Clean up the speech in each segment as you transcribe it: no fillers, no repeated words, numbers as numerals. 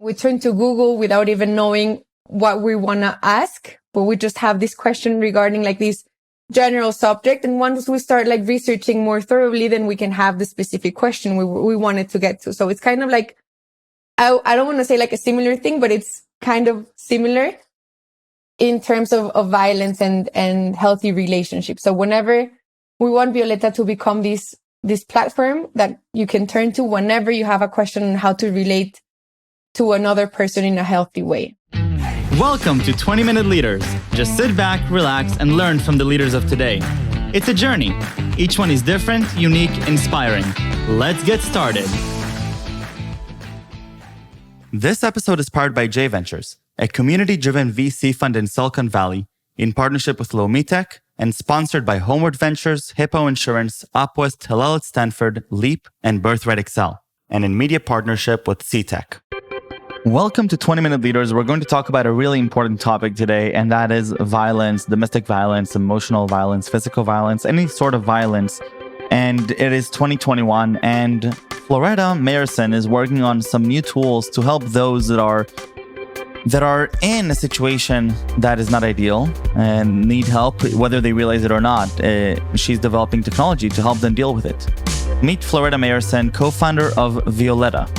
We turn to Google without even knowing what we want to ask, but we just have this question regarding like this general subject. And once we start like researching more thoroughly, then we can have the specific question we wanted to get to. So it's kind of like, I don't want to say like a similar thing, but it's kind of similar in terms of violence and healthy relationships. So whenever we want Violeta to become this platform that you can turn to whenever you have a question on how to relate to another person in a healthy way. Welcome to 20-Minute Leaders. Just sit back, relax, and learn from the leaders of today. It's a journey. Each one is different, unique, inspiring. Let's get started. This episode is powered by J Ventures, a community-driven VC fund in Silicon Valley, in partnership with Lomitech, and sponsored by Homeward Ventures, Hippo Insurance, Upwest, Hillel at Stanford, Leap, and Birthright Excel, and in media partnership with CTech. Welcome to 20-Minute Leaders. We're going to talk about a really important topic today, and that is violence, domestic violence, emotional violence, physical violence, any sort of violence. And it is 2021, and Floretta Mayerson is working on some new tools to help those that are in a situation that is not ideal and need help, whether they realize it or not. She's developing technology to help them deal with it. Meet Floretta Mayerson, co-founder of Violeta.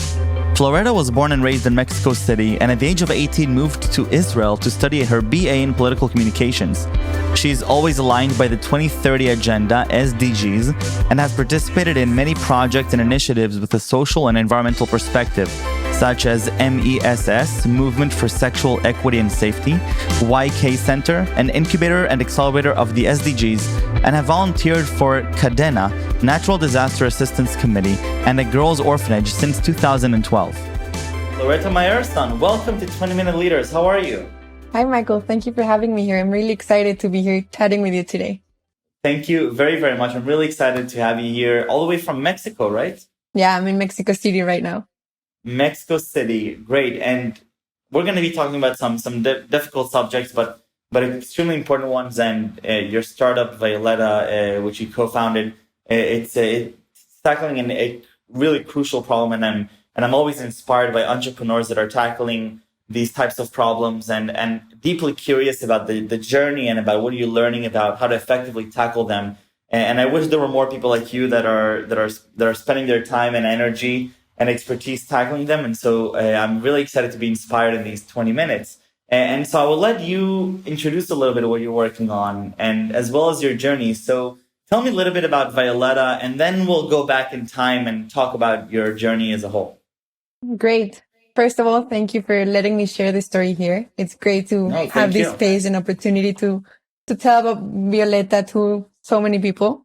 Floretta was born and raised in Mexico City, and at the age of 18 moved to Israel to study her BA in political communications. She's always aligned by the 2030 Agenda, SDGs, and has participated in many projects and initiatives with a social and environmental perspective, such as MESS, Movement for Sexual Equity and Safety, YK Center, an incubator and accelerator of the SDGs, and have volunteered for CADENA, Natural Disaster Assistance Committee, and a girls' orphanage since 2012. Floretta Mayerson, welcome to 20-Minute Leaders. How are you? Hi, Michael. Thank you for having me here. I'm really excited to be here chatting with you today. Thank you very, very much. I'm really excited to have you here all the way from Mexico, right? Yeah, I'm in Mexico City right now. Mexico City, great. And we're going to be talking about some difficult subjects, but extremely important ones. And your startup, Violeta, which you co-founded, it's tackling a really crucial problem. And I'm always inspired by entrepreneurs that are tackling these types of problems and deeply curious about the journey and about what are you learning about how to effectively tackle them. And I wish there were more people like you that are spending their time and energy and expertise tackling them. And so I'm really excited to be inspired in these 20 minutes. And so I will let you introduce a little bit of what you're working on and as well as your journey. So tell me a little bit about Violeta, and then we'll go back in time and talk about your journey as a whole. Great. First of all, thank you for letting me share this story here. It's great to have this space and opportunity to tell about Violeta to so many people.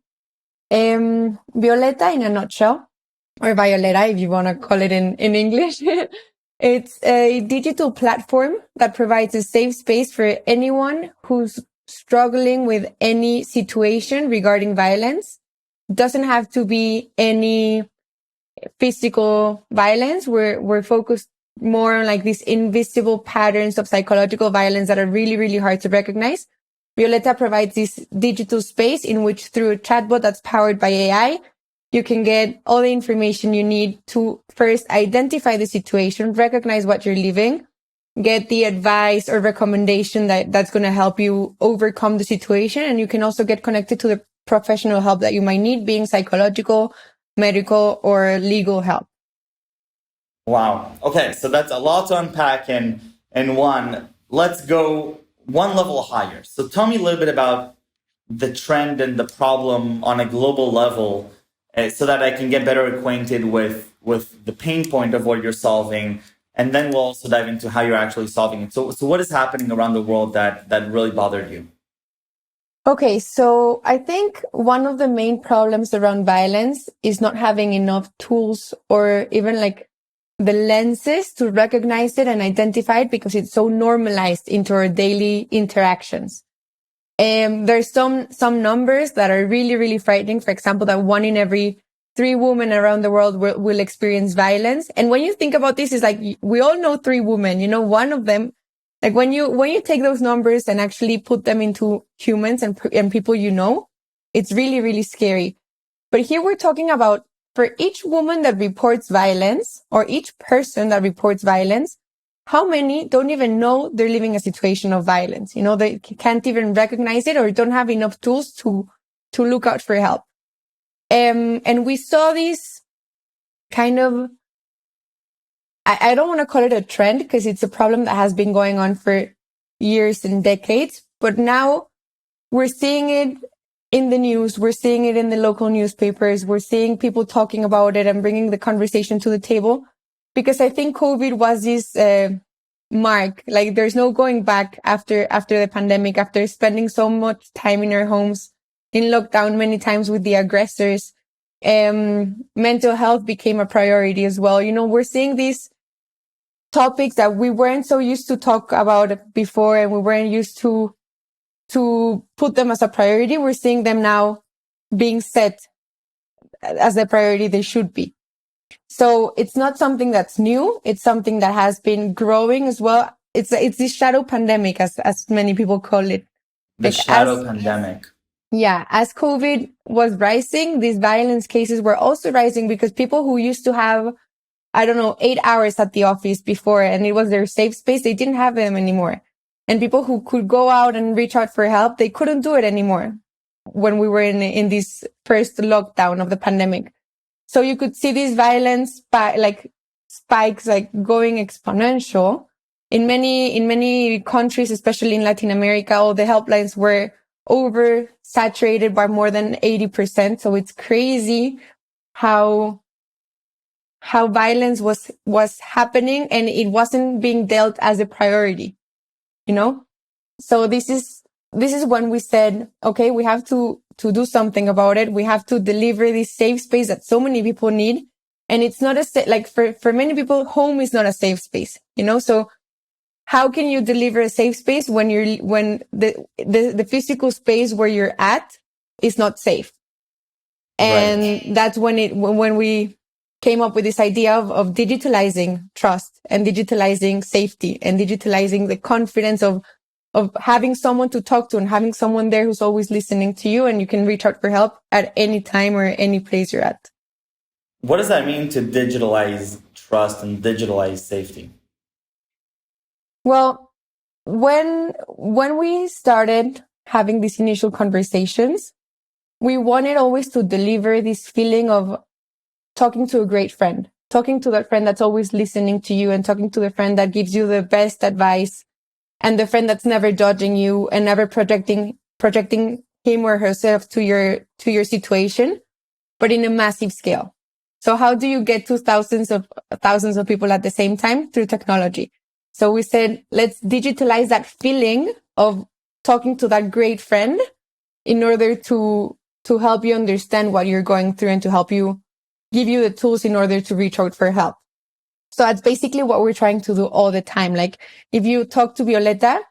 Violeta in a nutshell, or Violeta, if you want to call it in English. It's a digital platform that provides a safe space for anyone who's struggling with any situation regarding violence. It doesn't have to be any physical violence. We're focused more on like these invisible patterns of psychological violence that are really, really hard to recognize. Violeta provides this digital space in which, through a chatbot that's powered by AI, you can get all the information you need to first identify the situation, recognize what you're living, get the advice or recommendation that's going to help you overcome the situation. And you can also get connected to the professional help that you might need, being psychological, medical, or legal help. Wow. Okay. So that's a lot to unpack in one. Let's go one level higher. So tell me a little bit about the trend and the problem on a global level, so that I can get better acquainted with the pain point of what you're solving. And then we'll also dive into how you're actually solving it. So what is happening around the world that really bothered you? Okay, so I think one of the main problems around violence is not having enough tools or even like the lenses to recognize it and identify it, because it's so normalized into our daily interactions. There's some numbers that are really, really frightening. For example, that 1 in every 3 women around the world will experience violence. And when you think about this, it's like, we all know 3 women, one of them, like when you take those numbers and actually put them into humans and people, it's really, really scary. But here we're talking about, for each woman that reports violence, or each person that reports violence, how many don't even know they're living a situation of violence? You know, they can't even recognize it or don't have enough tools to look out for help. And we saw this kind of, I don't want to call it a trend because it's a problem that has been going on for years and decades, but now we're seeing it in the news. We're seeing it in the local newspapers. We're seeing people talking about it and bringing the conversation to the table, because I think COVID was this mark. Like, there's no going back after the pandemic, after spending so much time in our homes, in lockdown many times with the aggressors. Mental health became a priority as well. You know, we're seeing these topics that we weren't so used to talk about before, and we weren't used to put them as a priority. We're seeing them now being set as the priority they should be. So it's not something that's new. It's something that has been growing as well. It's this shadow pandemic, as many people call it. The shadow pandemic. Yeah. As COVID was rising, these violence cases were also rising because people who used to have, 8 hours at the office before, and it was their safe space, they didn't have them anymore. And people who could go out and reach out for help, they couldn't do it anymore when we were in this first lockdown of the pandemic. So you could see these violence spikes going exponential in many countries, especially in Latin America. All the helplines were oversaturated by more than 80%. So it's crazy how violence was happening, and it wasn't being dealt as a priority, you know? So this is when we said, okay, we have to do something about it. We have to deliver this safe space that so many people need. And it's not for many people, home is not a safe space, you know? So how can you deliver a safe space when the physical space where you're at is not safe? And right. That's when we came up with this idea of digitalizing trust and digitalizing safety and digitalizing the confidence of having someone to talk to and having someone there who's always listening to you, and you can reach out for help at any time or any place you're at. What does that mean to digitalize trust and digitalize safety? Well, when we started having these initial conversations, we wanted always to deliver this feeling of talking to a great friend, talking to that friend that's always listening to you, and talking to the friend that gives you the best advice, and the friend that's never judging you and never projecting him or herself to your situation, but in a massive scale. So how do you get to thousands of people at the same time? Through technology. So we said, let's digitalize that feeling of talking to that great friend in order to help you understand what you're going through and to help you, give you the tools in order to reach out for help. So that's basically what we're trying to do all the time. Like, if you talk to Violetta,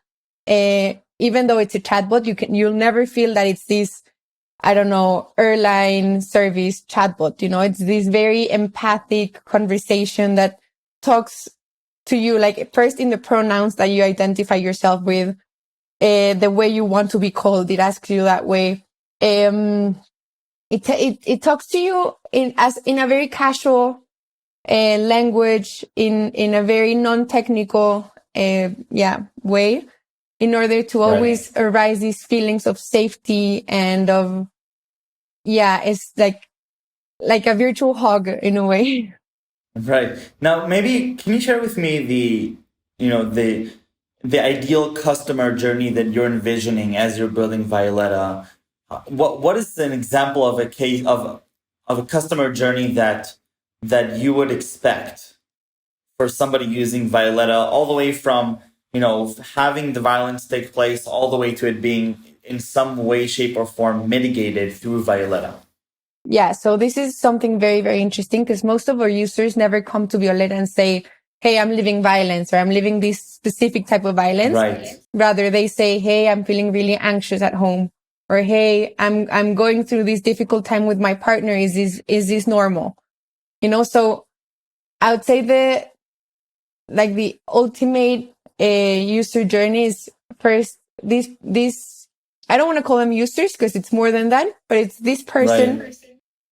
even though it's a chatbot, you'll never feel that it's this, airline service chatbot. You know, it's this very empathic conversation that talks to you, like, first in the pronouns that you identify yourself with, the way you want to be called. It asks you that way. It talks to you in a very casual language, in a very non-technical way, in order to always arise these feelings of safety and of it's like a virtual hug in a way. Right. Now, maybe can you share with me the ideal customer journey that you're envisioning as you're building Violetta? What is an example of a case of a customer journey that you would expect for somebody using Violetta, all the way from, having the violence take place all the way to it being in some way, shape, or form mitigated through Violetta? Yeah, so this is something very, very interesting, because most of our users never come to Violetta and say, hey, I'm living violence, or I'm living this specific type of violence. Right. Rather, they say, hey, I'm feeling really anxious at home, or hey, I'm going through this difficult time with my partner. Is this normal? So I would say the ultimate user journey is first this, I don't want to call them users because it's more than that, but it's this person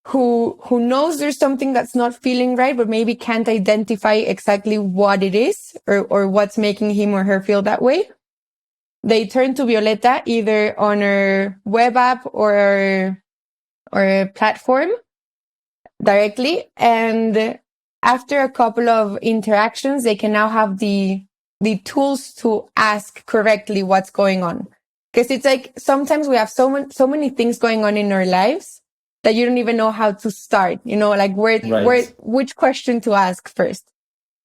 who knows there's something that's not feeling right, but maybe can't identify exactly what it is or what's making him or her feel that way. They turn to Violeta either on her web app or a platform directly. And after a couple of interactions, they can now have the tools to ask correctly what's going on. Because it's like sometimes we have so many things going on in our lives that you don't even know how to start, like which question to ask first.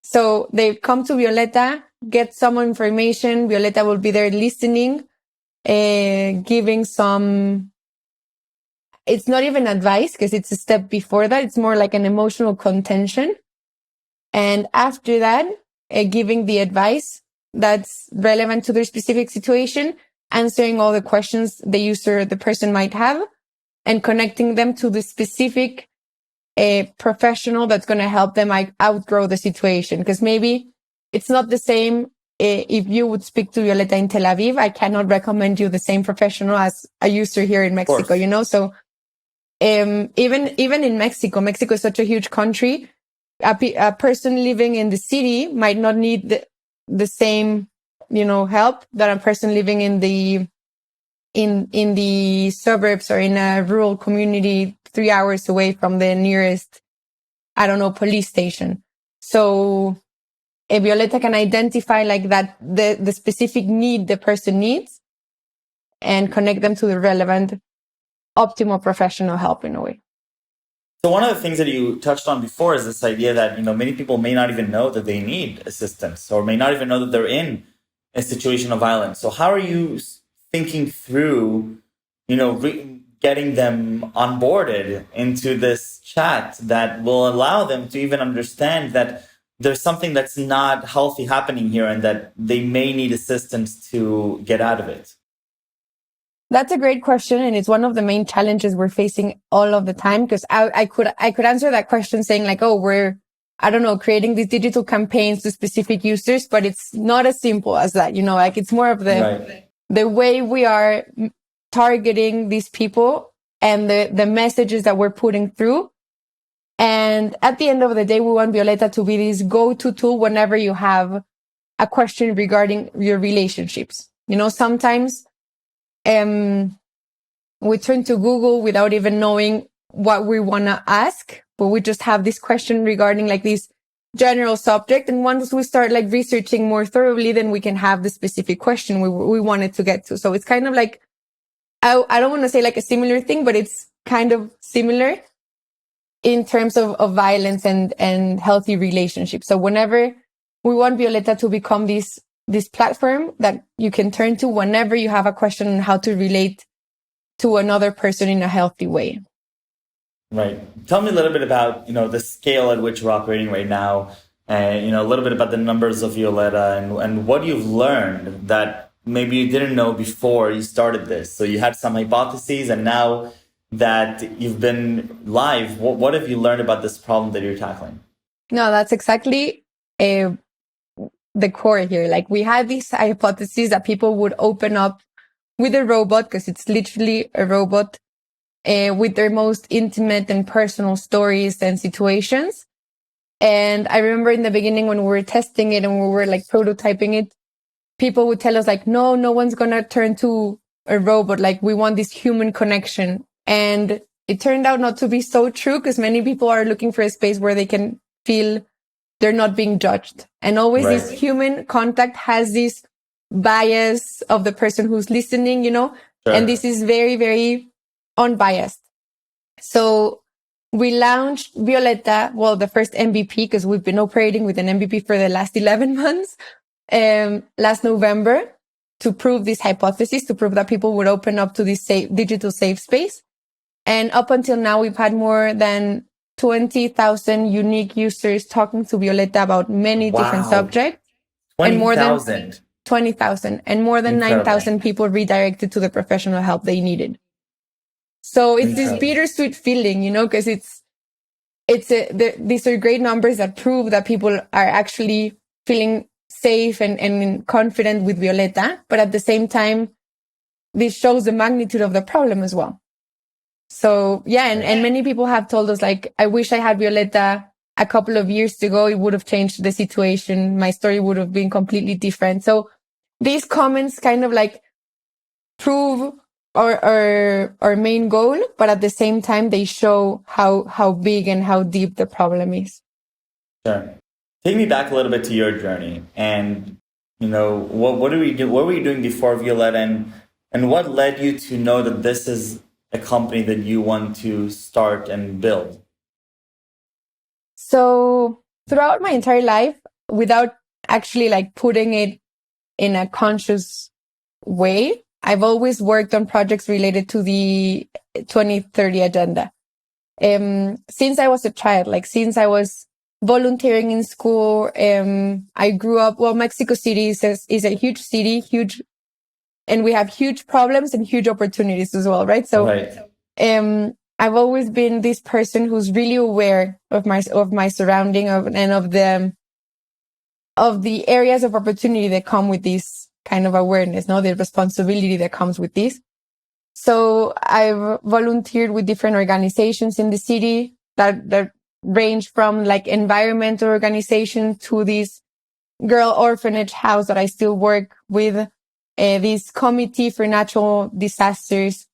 So they come to Violeta, get some information. Violeta will be there listening, giving some, it's not even advice because it's a step before that. It's more like an emotional contention. And after that, giving the advice that's relevant to their specific situation, answering all the questions the user, the person might have, and connecting them to the specific professional that's going to help them outgrow the situation. Because maybe it's not the same if you would speak to Violeta in Tel Aviv. I cannot recommend you the same professional as a user here in Mexico, So even in Mexico is such a huge country. A person living in the city might not need the same, help that a person living in the suburbs or in a rural community 3 hours away from the nearest, police station. So Violeta can identify like that, the specific need the person needs and connect them to the relevant optimal professional help in a way. So one of the things that you touched on before is this idea that, many people may not even know that they need assistance or may not even know that they're in a situation of violence. So how are you thinking through, getting them onboarded into this chat that will allow them to even understand that there's something that's not healthy happening here and that they may need assistance to get out of it? That's a great question. And it's one of the main challenges we're facing all of the time. Because I could answer that question saying like, oh, we're, creating these digital campaigns to specific users, but it's not as simple as that, like it's more of the way we are targeting these people and the messages that we're putting through. And at the end of the day, we want Violeta to be this go-to tool whenever you have a question regarding your relationships. Sometimes we turn to Google without even knowing what we want to ask, but we just have this question regarding like this general subject. And once we start like researching more thoroughly, then we can have the specific question we wanted to get to. So it's kind of like, I don't want to say like a similar thing, but it's kind of similar in terms of violence and healthy relationships. So whenever we want Violeta to become this platform that you can turn to whenever you have a question on how to relate to another person in a healthy way. Right. Tell me a little bit about, the scale at which we're operating right now, and, a little bit about the numbers of Violeta and what you've learned that maybe you didn't know before you started this. So you had some hypotheses, and now that you've been live, what have you learned about this problem that you're tackling? No, that's exactly the core here. Like we had these hypotheses that people would open up with a robot, because it's literally a robot, with their most intimate and personal stories and situations. And I remember in the beginning when we were testing it and we were like prototyping it, people would tell us like, no one's going to turn to a robot. Like we want this human connection. And it turned out not to be so true, because many people are looking for a space where they can feel they're not being judged. And always this human contact has this bias of the person who's listening, Sure. And this is very, very unbiased. So we launched Violeta, the first MVP, because we've been operating with an MVP for the last 11 months, last November, to prove this hypothesis, to prove that people would open up to this digital safe space. And up until now, we've had more than 20,000 unique users talking to Violeta about many different subjects. 20,000. 20,000 and more than 9,000 people redirected to the professional help they needed. So it's this bittersweet feeling, because these are great numbers that prove that people are actually feeling safe and confident with Violeta. But at the same time, this shows the magnitude of the problem as well. So yeah, and many people have told us like, I wish I had Violeta a couple of years ago. It would have changed the situation. My story would have been completely different. So these comments kind of like prove our main goal, but at the same time, they show how big and how deep the problem is. Sure. Take me back a little bit to your journey, and what were you doing before Violeta, and what led you to know that this is a company that you want to start and build? So throughout my entire life, without actually like putting it in a conscious way, I've always worked on projects related to the 2030 agenda. Since I was a child, like since I was volunteering in school, I grew up, well, Mexico City is a huge city, and we have huge problems and huge opportunities as well, right? So, Right. I've always been this person who's really aware of my surrounding and of the areas of opportunity that come with this kind of awareness, no, the responsibility that comes with this. So I've volunteered with different organizations in the city that range from like environmental organizations to this girl orphanage house that I still work with, this committee for natural disasters.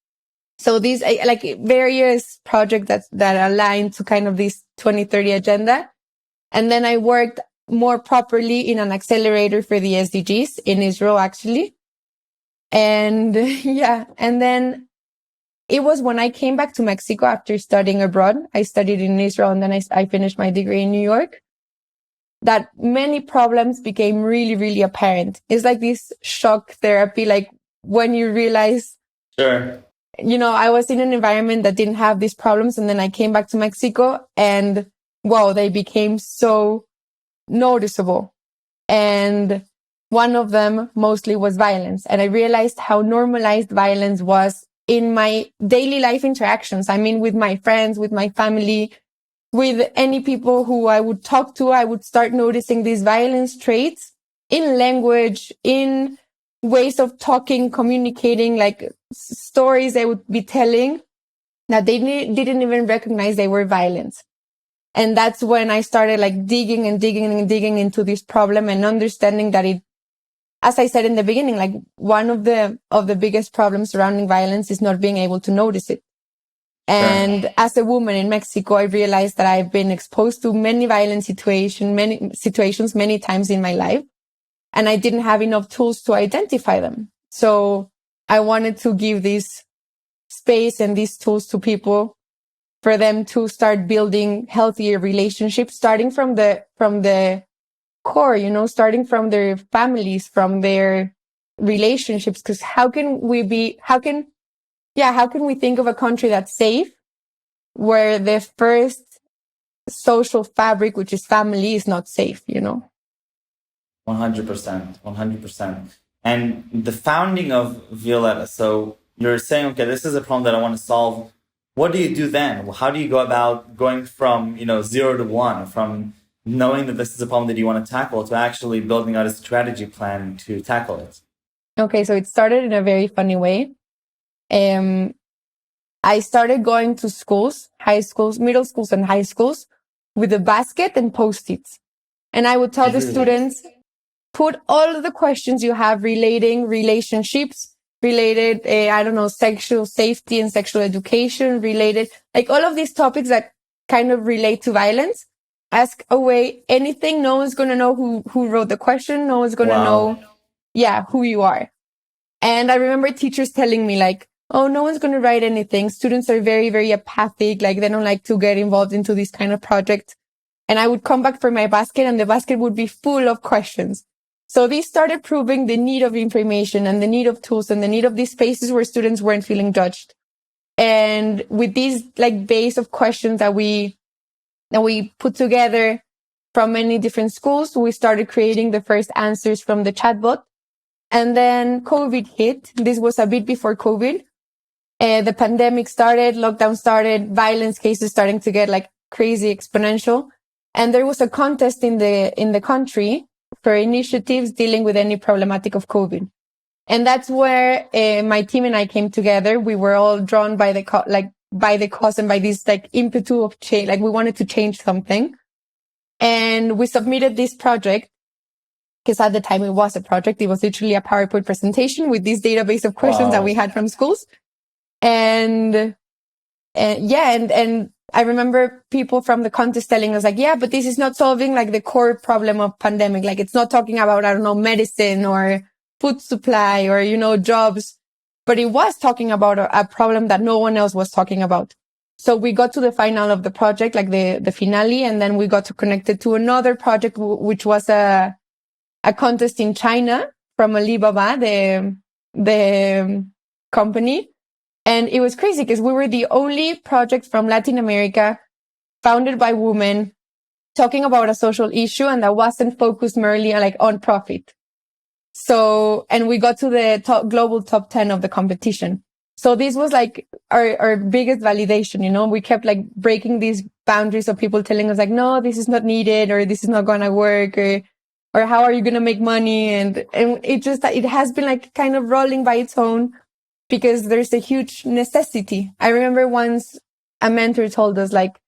So these like various projects that align to kind of this 2030 agenda. And then I worked more properly in an accelerator for the SDGs in Israel, actually. And yeah, and then it was when I came back to Mexico after studying abroad. I studied in Israel and then I finished my degree in New York, that many problems became really, really apparent. It's like this shock therapy, like when you realize, Sure. I was in an environment that didn't have these problems. And then I came back to Mexico and wow, they became so noticeable. And one of them mostly was violence. And I realized how normalized violence was in my daily life interactions. I mean, with my friends, with my family, with any people who I would talk to, I would start noticing these violence traits in language, in ways of talking, communicating, like stories they would be telling that they didn't even recognize they were violent. And that's when I started like digging and digging and digging into this problem and understanding that it, as I said in the beginning, like one of the biggest problems surrounding violence is not being able to notice it. And Sure. as a woman in Mexico, I realized that I've been exposed to many violent situations many times in my life, and I didn't have enough tools to identify them. So I wanted to give this space and these tools to people for them to start building healthier relationships, starting from the core, starting from their families, from their relationships. Because how can we think of a country that's safe where the first social fabric, which is family, is not safe, 100%. 100%. And the founding of Violeta, so you're saying, okay, this is a problem that I want to solve. What do you do then? How do you go about going from, 0 to 1, from knowing that this is a problem that you want to tackle to actually building out a strategy plan to tackle it? Okay, so it started in a very funny way. I started going to schools, high schools, middle schools and high schools with a basket and Post-its. And I would tell the students, put all of the questions you have relating relationships, related, sexual safety and sexual education, related, like all of these topics that kind of relate to violence. Ask away anything. No one's going to know who wrote the question. No one's going to know, who you are. And I remember teachers telling me like, oh, no one's going to write anything. Students are very, very apathic. Like they don't like to get involved into this kind of project. And I would come back for my basket and the basket would be full of questions. So this started proving the need of information and the need of tools and the need of these spaces where students weren't feeling judged. And with these like base of questions that we put together from many different schools, we started creating the first answers from the chatbot. And then COVID hit. This was a bit before COVID. The pandemic started, lockdown started, violence cases starting to get like crazy exponential. And there was a contest in the country for initiatives dealing with any problematic of COVID. And that's where my team and I came together. We were all drawn by by the cause and by this like impetus of change. Like we wanted to change something. And we submitted this project because at the time it was a project. It was literally a PowerPoint presentation with this database of questions that we had from schools. And I remember people from the contest telling us like, yeah, but this is not solving like the core problem of pandemic. Like it's not talking about, I don't know, medicine or food supply or, you know, jobs, but it was talking about a problem that no one else was talking about. So we got to the final of the project, like the finale, and then we got to connect it to another project, which was a contest in China from Alibaba, the company. And it was crazy because we were the only project from Latin America founded by women talking about a social issue and that wasn't focused merely on, like, on profit. So, and we got to the global top 10 of the competition. So this was like our biggest validation, you know, we kept like breaking these boundaries of people telling us like, no, this is not needed, or this is not going to work, or how are you going to make money? And it has been like kind of rolling by its own because there's a huge necessity. I remember once a mentor told us like,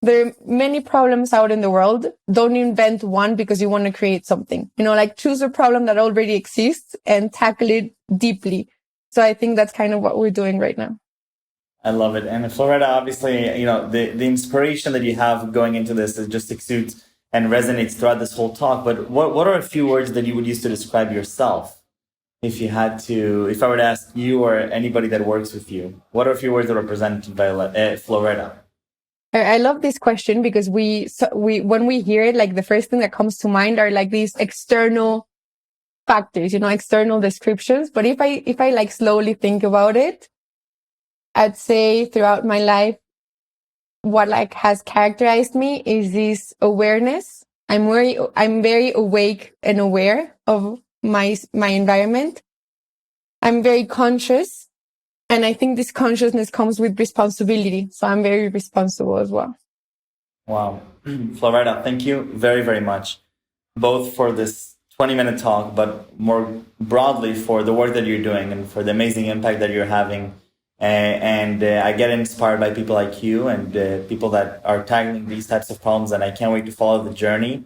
there are many problems out in the world. Don't invent one because you want to create something, you know, like choose a problem that already exists and tackle it deeply. So I think that's kind of what we're doing right now. I love it. And Floretta, obviously, you know, the inspiration that you have going into this is just exudes and resonates throughout this whole talk. But what are a few words that you would use to describe yourself? If I were to ask you or anybody that works with you, what are a few words that represent Floretta? I love this question because when we hear it, like the first thing that comes to mind are like these external factors, you know, external descriptions. But if I like slowly think about it, I'd say throughout my life, what like has characterized me is this awareness. I'm very awake and aware of my environment. I'm very conscious. And I think this consciousness comes with responsibility. So I'm very responsible as well. Wow. Floretta, thank you very, very much, both for this 20-minute talk, but more broadly for the work that you're doing and for the amazing impact that you're having. I get inspired by people like you and people that are tackling these types of problems. And I can't wait to follow the journey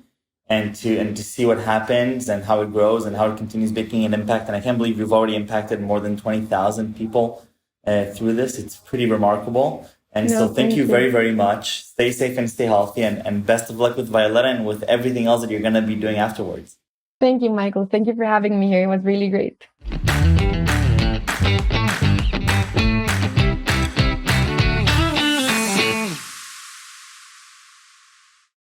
and to see what happens and how it grows and how it continues making an impact. And I can't believe you've already impacted more than 20,000 people through this. It's pretty remarkable. And so thank you very, very much. Stay safe and stay healthy, and best of luck with Violetta and with everything else that you're going to be doing afterwards. Thank you, Michael. Thank you for having me here. It was really great.